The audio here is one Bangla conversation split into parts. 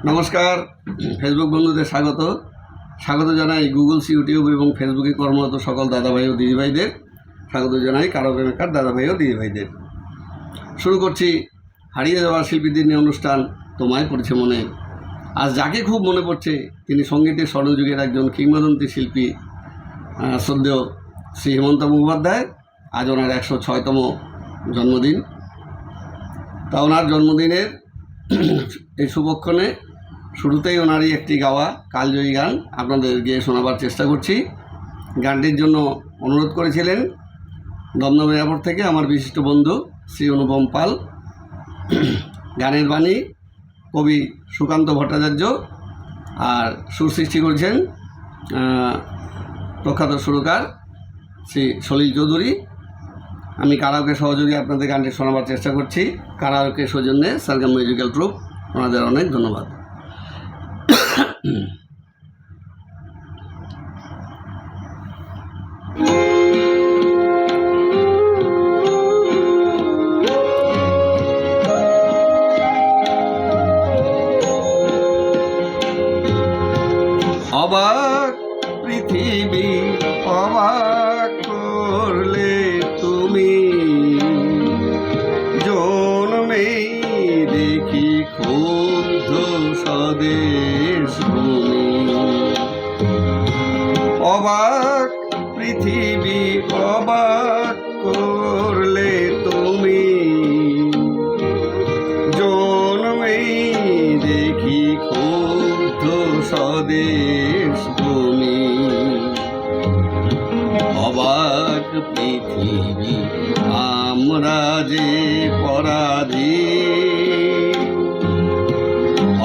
নমস্কার, ফেসবুক বন্ধুদের স্বাগত জানাই। গুগলস, ইউটিউব এবং ফেসবুকে কর্মরত সকল দাদাভাই ও দিদিভাইদের স্বাগত জানাই। কারক মেকার দাদাভাই ও দিদিভাইদের শুরু করছি হারিয়ে যাওয়া শিল্পীদের নিয়ে অনুষ্ঠান তোমায় পড়ছে মনে। আজ যাকে খুব মনে পড়ছে তিনি সঙ্গীতের স্বর্ণযুগের একজন কিংবদন্তি শিল্পী, শ্রদ্ধেয় শ্রী হেমন্ত মুখোপাধ্যায়। আজ ওনার 106তম জন্মদিন। তা ওনার জন্মদিনের এই শুভক্ষণে শুরুতেই ওনারই একটি গাওয়া কালজয়ী গান আপনাদের গিয়ে শোনাবার চেষ্টা করছি। গানটির জন্য অনুরোধ করেছিলেন দমদম এয়ারপোর্ট থেকে আমার বিশিষ্ট বন্ধু শ্রী অনুপম পাল। গানের বাণী কবি সুকান্ত ভট্টাচার্য, আর সুর সৃষ্টি করেছেন প্রখ্যাত সুরকার শ্রী সলিল চৌধুরী। আমি কারাওকে সহযোগী আপনাদের গানটি শোনাবার চেষ্টা করছি। কারাওকে সৌজন্যে সারগাম মিউজিক্যাল ট্রুপ, ওনাদের অনেক ধন্যবাদ। অবাক পৃথিবী অবাক করলে তুমি, জন্মে দেখি ক্ষুব্ধ স্বদেশ ভূমি। অবাক পৃথিবী অবাক করলে তুমি, জন্মে দেখি ক্ষুব্ধ স্বদেশ ভূমি। অবাক পৃথিবী আমরা যে পরাধীন,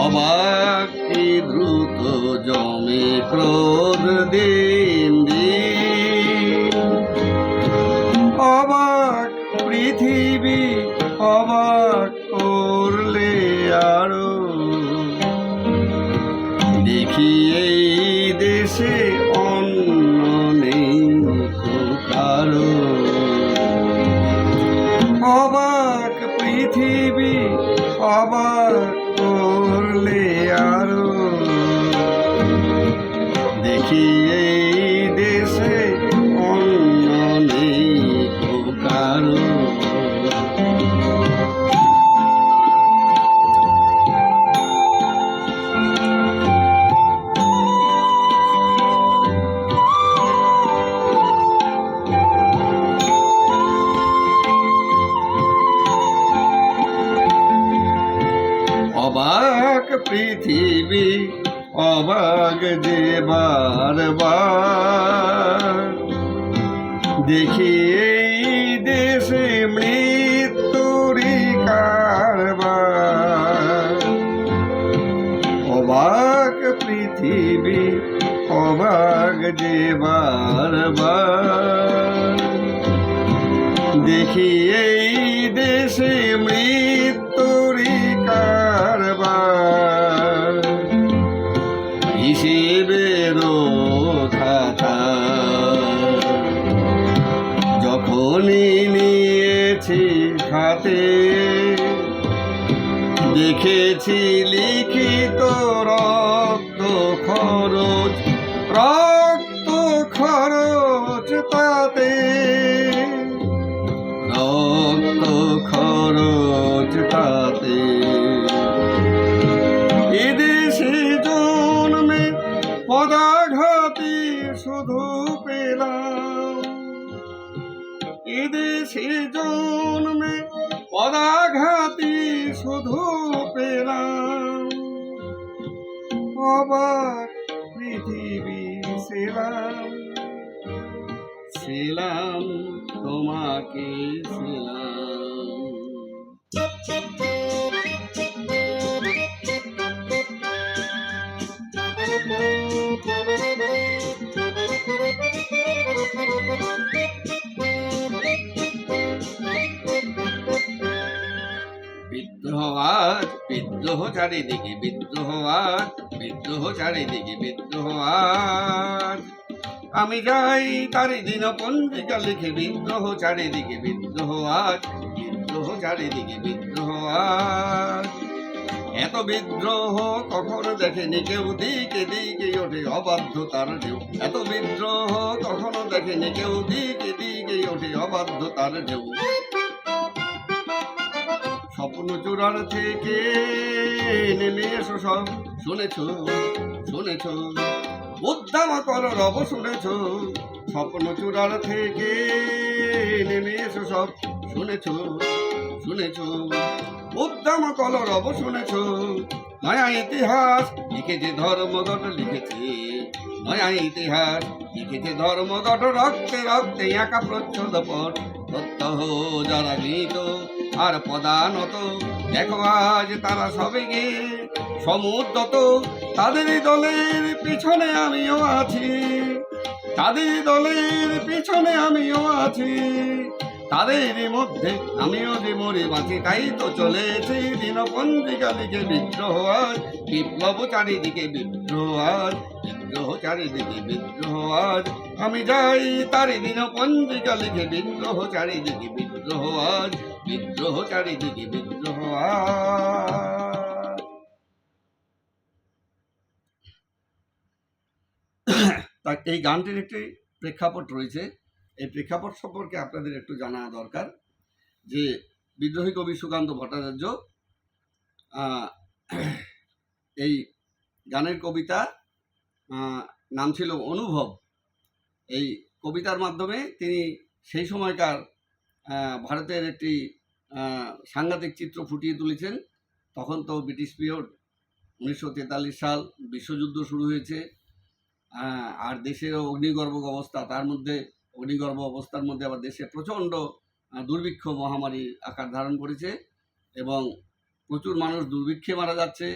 অবাক কি দ্রুত জমে ক্রোধ দিন দিন। অবাক পৃথিবী অবাক করলে আরো, দেখি এই দেশে অন্য নেই কারো। অবাক পৃথিবী অবাক করলে আরো, দেখি এই দেশে অন্য নেই কারো। অবাক পৃথিবী অবাক যে বারবার, দেখি এই দেশে মৃত্যুরই কারবার। অবাক পৃথিবী অবাক যে বারবার, দেখি এই দেশে মৃত্যুরই কারবার। হিসেবেরও খাতা যখনই নিয়েছি হাতে, দেখেছি লিখিত রক্ত খরচ, রক্ত খরচ তাতে, রক্ত খরচ তাতে। এদেশে জন্মে পদাঘাতী শুধু পেলাম, এদেশে জন্মে পদাঘাতী শুধু পেলাম। অবাক পৃথিবী ছিলাম, ছিলাম তোমাকে ছিলাম। বিদ্রোহ আজ বিদ্রোহ চারিদিকে, বিদ্রোহ আজ বিদ্রোহ চারিদিকে, বিদ্রোহ আজ। আমি যাই তারি দিন পঞ্জিকা লিখে, বিদ্রোহ চারিদিকে, বিদ্রোহ আজ, বিদ্রোহ চারিদিকে, বিদ্রোহ আজ। এত বিদ্রোহ কখনো দেখেনি কেউ, দিকে দিকে ওঠে অবাধ্যতার ঢেউ। এত বিদ্রোহ কখনো দেখেনি কেউ, দিকে দিকে ওঠে অবাধ্যতার ঢেউ। স্বপ্ন চূড়ার থেকে নেমে এসো সব, শুনেছ শুনেছ উদ্দাম কর রব, শুনেছ। স্বপ্ন চূড়ার থেকে নেমে এসো সব, শুনেছ শুনেছ উদ্দাম কর রব, শুনেছ। নয়া ইতিহাস লিখেছে ধর্মঘট, লিখেছে নয়া ইতিহাস লিখেছে ধর্মঘট। রক্তে রক্তে একা প্রচ্ছদ পট, প্রত্যহ যারা গীত আর পদানত। দেখো আজ তারা সবে গিয়ে সমুদ্রত, তাদের দলের পিছনে আমিও আছি, তাদের দলের পিছনে আমিও আছি। তাদের মধ্যে আমিও যে মরে বাঁচি, তাই তো চলেছে দিনপঞ্জিকা লিখে বিদ্রোহ আজ। বিপ্লব চারিদিকে বিদ্রোহ আজ, বিদ্রোহ চারিদিকে বিদ্রোহ আজ। আমি যাই তারি দিনপঞ্জিকা লিখে বিদ্রোহ চারিদিকে বিদ্রোহ আজ, বিদ্রোহ চারিদিকে বিদ্রোহ আজ। তা এই গানটির একটি প্রেক্ষাপট রয়েছে। এই প্রেক্ষাপট সম্পর্কে আপনাদের একটু জানা দরকার যে বিদ্রোহী কবি সুকান্ত ভট্টাচার্য এই গানের কবিতা নাম ছিল অনুভব। এই কবিতার মাধ্যমে তিনি সেই সময়কার ভারতের একটি সাংঘাতিক চিত্র ফুটিয়ে তুলেছেন। তখন তো ব্রিটিশ পিরিয়ড, 1943 সাল, বিশ্বযুদ্ধ শুরু হয়েছে। আর দেশেরও অগ্নিগর্ভ অবস্থা, তার মধ্যে অগ্নিগর্ভ অবস্থার মধ্যে আবার দেশে প্রচণ্ড দুর্ভিক্ষ মহামারী আকার ধারণ করেছে এবং প্রচুর মানুষ দুর্ভিক্ষে মারা যাচ্ছে।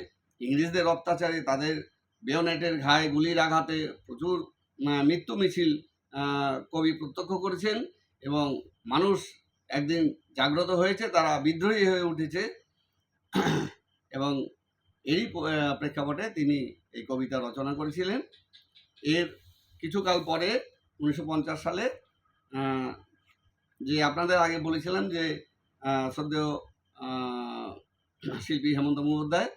ইংরেজদের অত্যাচারে, তাদের বেয়নেটের ঘায়ে, গুলির আঘাতে প্রচুর মৃত্যু মিছিল কবি প্রত্যক্ষ করেছেন এবং মানুষ একদিন জাগ্রত হয়েছে, তারা বিদ্রোহী হয়ে উঠেছে এবং এরই প্রেক্ষাপটে তিনি এই কবিতা রচনা করেছিলেন। এর কিছুকাল পরে 1950 সালে যে আপনাদের আগে বলেছিলাম যে সদ্য শিল্পী হেমন্ত মুখোপাধ্যায়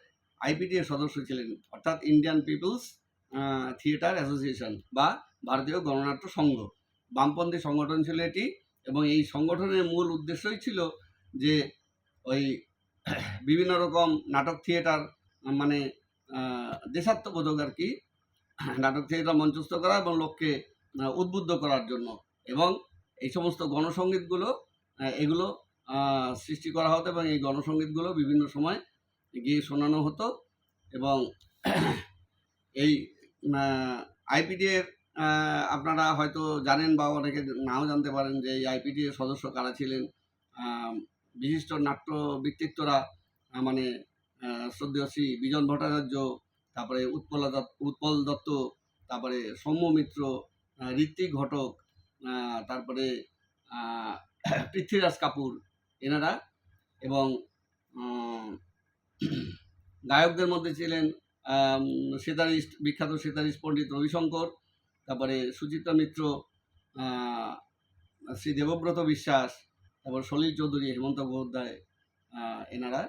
আইপিটিএর সদস্য ছিলেন, অর্থাৎ ইন্ডিয়ান পিপলস থিয়েটার অ্যাসোসিয়েশন বা ভারতীয় গণনাট্য সংঘ। বামপন্থী সংগঠন ছিল এটি এবং এই সংগঠনের মূল উদ্দেশ্যই ছিল যে ওই বিভিন্ন রকম নাটক থিয়েটার, মানে দেশাত্মবোধক আর কি, নাটক থিয়েটার মঞ্চস্থ করা এবং লোককে উদ্বুদ্ধ করার জন্য। এবং এই সমস্ত গণসঙ্গীতগুলো এগুলো সৃষ্টি করা হতো এবং এই গণসঙ্গীতগুলো বিভিন্ন সময় গিয়ে শোনানো হতো। এবং এই আইপিটিএর আপনারা হয়তো জানেন বা অনেকে নাও জানতে পারেন যে এই আইপিটিএর সদস্য কারা ছিলেন। বিশিষ্ট নাট্য ব্যক্তিত্বরা, মানে শ্রদ্ধেয় শ্রী বিজন ভট্টাচার্য, তারপরে উৎপল দত্ত, তারপরে সৌম্য মিত্র, ঋত্বিক ঘটক, তারপরে পৃথ্বীরাজ কাপুর, এনারা। এবং গায়কদের মধ্যে ছিলেন সেতারিস্ট, বিখ্যাত সেতারিস্ট পণ্ডিত রবিশঙ্কর, তারপরে সুচিত্রা মিত্র, শ্রী দেবব্রত বিশ্বাস, তারপর সলিল চৌধুরী, হেমন্ত মুখোপাধ্যায়, এনারা।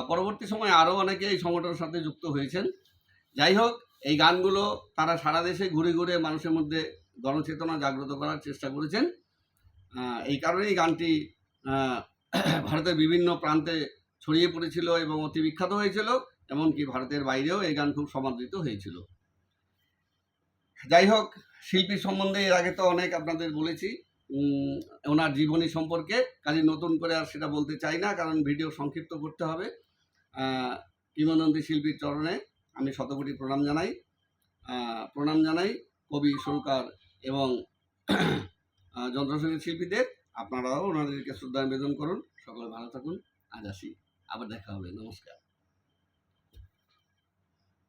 পরবর্তী সময়ে আরও অনেকে এই সংগঠনের সাথে যুক্ত হয়েছেন। যাই হোক, এই গানগুলো তারা সারা দেশে ঘুরে ঘুরে মানুষের মধ্যে গণচেতনা জাগ্রত করার চেষ্টা করেছেন। এই কারণেই গানটি ভারতের বিভিন্ন প্রান্তে ছড়িয়ে পড়েছিল এবং অতি বিখ্যাত হয়েছিল, এমনকি ভারতের বাইরেও এই গান খুব সমাদৃত হয়েছিল। যাই হোক, শিল্পী সম্বন্ধে এর আগে তো অনেক আপনাদের বলেছি ওনার জীবনী সম্পর্কে, কাজে নতুন করে আর সেটা বলতে চাই না, কারণ ভিডিও সংক্ষিপ্ত করতে হবে। কিংবদন্তি শিল্পীর চরণে আমি শতকোটি প্রণাম জানাই কবি, সুরকার এবং যন্ত্রসঙ্গীত শিল্পীদের। আপনারাও ওনাদেরকে শ্রদ্ধা নিবেদন করুন। সকলে ভালো থাকুন। আজ আসি, আবার দেখা হবে। নমস্কার।